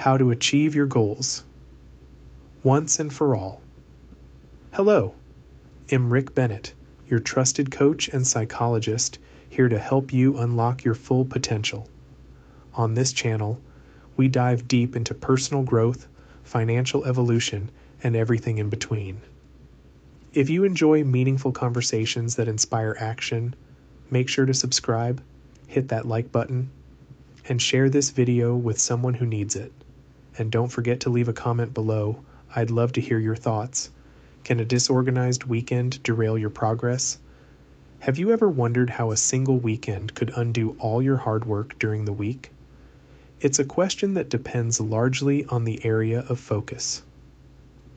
how to achieve your goals once and for all. Hello, I'm Rick Bennett, your trusted coach and psychologist, here to help you unlock your full potential. On this channel, we dive deep into personal growth, financial evolution, and everything in between. If you enjoy meaningful conversations that inspire action, make sure to subscribe, hit that like button, and share this video with someone who needs it. And don't forget to leave a comment below. I'd love to hear your thoughts. Can a disorganized weekend derail your progress? Have you ever wondered how a single weekend could undo all your hard work during the week? It's a question that depends largely on the area of focus.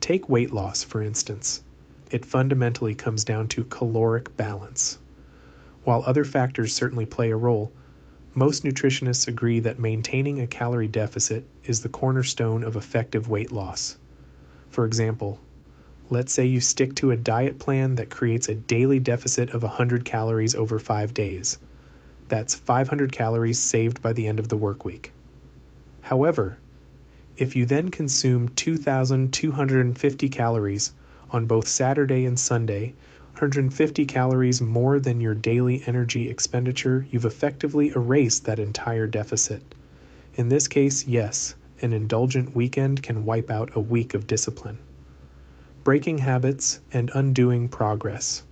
Take weight loss, for instance. It fundamentally comes down to caloric balance. While other factors certainly play a role, most nutritionists agree that maintaining a calorie deficit is the cornerstone of effective weight loss. For example, let's say you stick to a diet plan that creates a daily deficit of 100 calories over 5 days. That's 500 calories saved by the end of the work week. However, if you then consume 2,250 calories on both Saturday and Sunday, 150 calories more than your daily energy expenditure, you've effectively erased that entire deficit. In this case, yes, an indulgent weekend can wipe out a week of discipline. Breaking habits and undoing progress.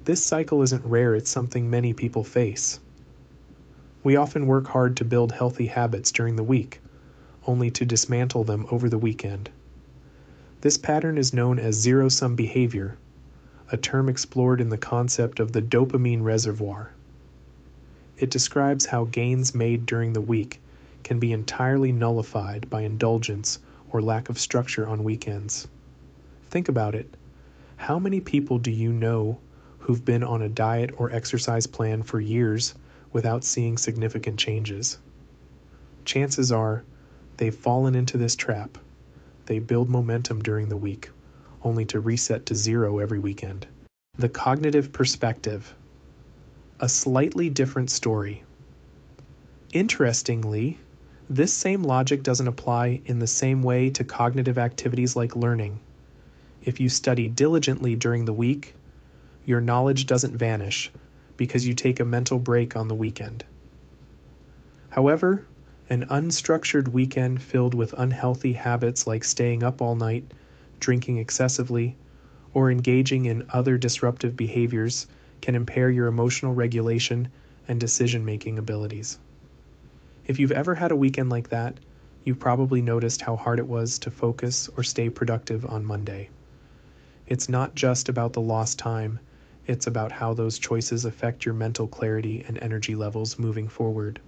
This cycle isn't rare, it's something many people face. We often work hard to build healthy habits during the week, only to dismantle them over the weekend. This pattern is known as zero-sum behavior, a term explored in the concept of the dopamine reservoir. It describes how gains made during the week can be entirely nullified by indulgence or lack of structure on weekends. Think about it. How many people do you know who've been on a diet or exercise plan for years without seeing significant changes? Chances are they've fallen into this trap. They build momentum during the week, only to reset to zero every weekend. The cognitive perspective. A slightly different story. Interestingly, this same logic doesn't apply in the same way to cognitive activities like learning. If you study diligently during the week, your knowledge doesn't vanish because you take a mental break on the weekend. However, an unstructured weekend filled with unhealthy habits like staying up all night, drinking excessively, or engaging in other disruptive behaviors can impair your emotional regulation and decision-making abilities. If you've ever had a weekend like that, you've probably noticed how hard it was to focus or stay productive on Monday. It's not just about the lost time, it's about how those choices affect your mental clarity and energy levels moving forward.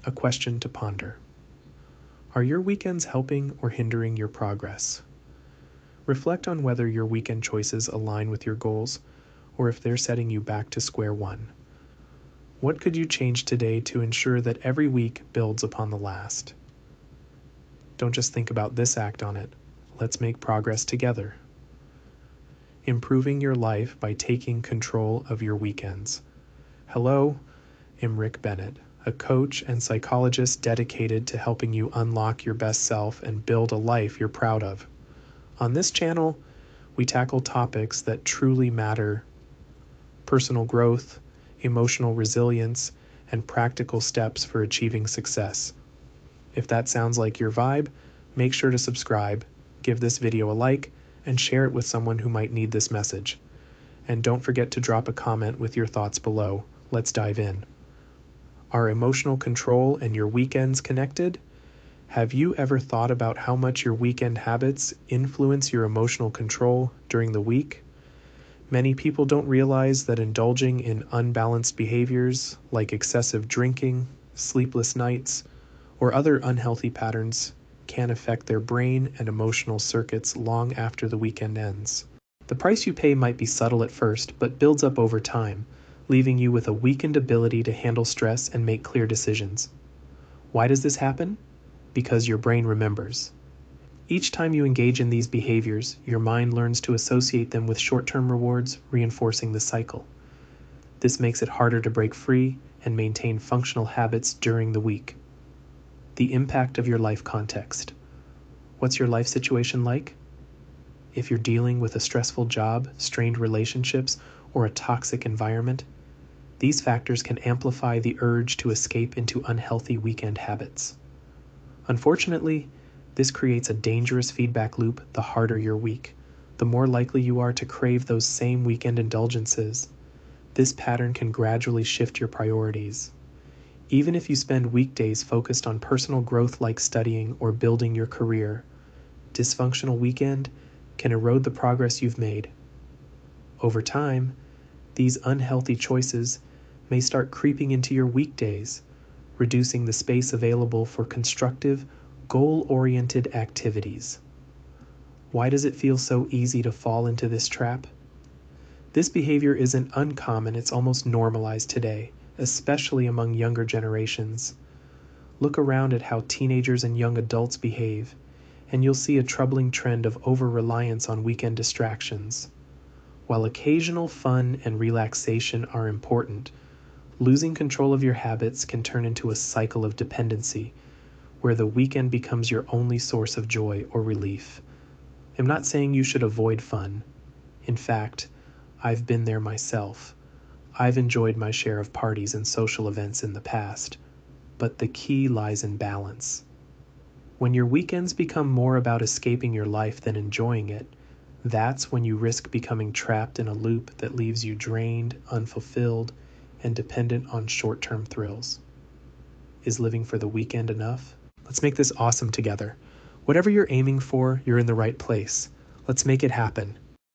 A question to ponder. Are your weekends helping or hindering your progress? Reflect on whether your weekend choices align with your goals or if they're setting you back to square one. What could you change today to ensure that every week builds upon the last? Don't just think about this, act on it. Let's make progress together. Improving your life by taking control of your weekends. Hello, I'm Rick Bennett, a coach and psychologist dedicated to helping you unlock your best self and build a life you're proud of. On this channel, we tackle topics that truly matter: personal growth, emotional resilience, and practical steps for achieving success. If that sounds like your vibe, make sure to subscribe, give this video a like, and share it with someone who might need this message. And don't forget to drop a comment with your thoughts below. Let's dive in. Are emotional control and your weekends connected? Have you ever thought about how much your weekend habits influence your emotional control during the week? Many people don't realize that indulging in unbalanced behaviors like excessive drinking, sleepless nights, or other unhealthy patterns can affect their brain and emotional circuits long after the weekend ends. The price you pay might be subtle at first, but builds up over time, leaving you with a weakened ability to handle stress and make clear decisions. Why does this happen? Because your brain remembers. Each time you engage in these behaviors, your mind learns to associate them with short-term rewards, reinforcing the cycle. This makes it harder to break free and maintain functional habits during the week. The impact of your life context. What's your life situation like? If you're dealing with a stressful job, strained relationships, or a toxic environment, these factors can amplify the urge to escape into unhealthy weekend habits. Unfortunately, this creates a dangerous feedback loop. The harder your week, the more likely you are to crave those same weekend indulgences. This pattern can gradually shift your priorities. Even if you spend weekdays focused on personal growth like studying or building your career, dysfunctional weekend can erode the progress you've made. Over time, these unhealthy choices may start creeping into your weekdays, reducing the space available for constructive, goal-oriented activities. Why does it feel so easy to fall into this trap? This behavior isn't uncommon, it's almost normalized today, especially among younger generations. Look around at how teenagers and young adults behave, and you'll see a troubling trend of over-reliance on weekend distractions. While occasional fun and relaxation are important, losing control of your habits can turn into a cycle of dependency, where the weekend becomes your only source of joy or relief. I'm not saying you should avoid fun. In fact, I've been there myself. I've enjoyed my share of parties and social events in the past, but the key lies in balance. When your weekends become more about escaping your life than enjoying it, that's when you risk becoming trapped in a loop that leaves you drained, unfulfilled, and dependent on short-term thrills. Is living for the weekend enough? Let's make this awesome together. Whatever you're aiming for, you're in the right place. Let's make it happen.